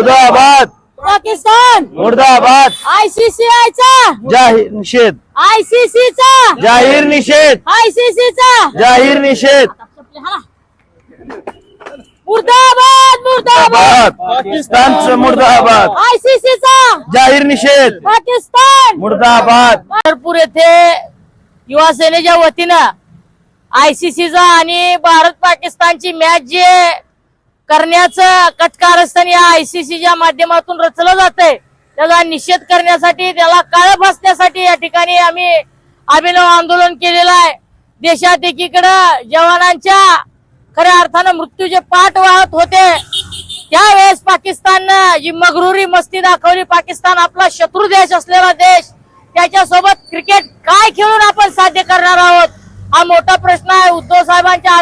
मुर्दाबाद पाकिस्तान मुर्दाबाद आयसीसीआयचा जाहीर निषेध आयसीसीचा जाहीर निषेध आयसीसीचा जाहीर निषेध मुर्दाबाद मुर्दाबाद पाकिस्तानचं मुर्दाबाद आयसीसीचा जाहीर निषेध पाकिस्तान मुर्दाबाद पंढरपूर येथे युवा सेनेच्या वतीनं आयसीसीचा आणि भारत पाकिस्तानची मॅच जे करण्याचं कटकारस्थान या आयसीसीच्या माध्यमातून रचलं जातंय त्याचा निषेध करण्यासाठी त्याला काळं फासण्यासाठी या ठिकाणी आम्ही अभिनव आंदोलन केलेलं आहे। देशात एकीकडे जवानांच्या खऱ्या अर्थानं मृत्यूचे पाठ वाहत होते त्यावेळेस पाकिस्ताननं जी मगरुरी मस्ती दाखवली। पाकिस्तान आपला शत्रू देश असलेला देश त्याच्यासोबत क्रिकेट काय खेळून आपण साध्य करणार आहोत हा मोठा प्रश्न आहे। उद्धव साहेबांच्या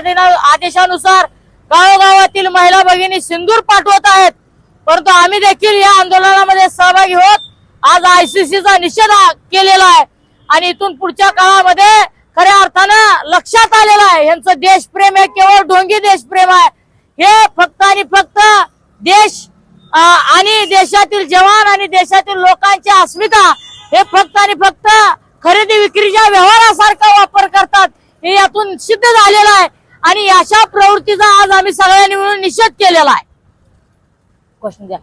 आदेशानुसार गावोगावातील महिला भगिनी सिंदूर पाठवत आहेत परंतु आम्ही देखील या आंदोलनामध्ये सहभागी होत आज आयसीसीचा निषेध केलेला आहे आणि इथून पुढच्या काळामध्ये खऱ्या अर्थानं लक्षात आलेलं आहे यांचं देशप्रेम हे केवळ ढोंगी देशप्रेम आहे। हे फक्त आणि फक्त देश आणि देशातील जवान आणि देशातील लोकांची अस्मिता हे फक्त आणि फक्त खरेदी विक्रीच्या व्यवहारासारखा वापर करतात हे यातून सिद्ध झालेलं आहे आणि अशा प्रवृत्तीचा आज आम्ही सगळ्यांनी मिळून निषेध केलेला आहे। क्वेश्चन द्या।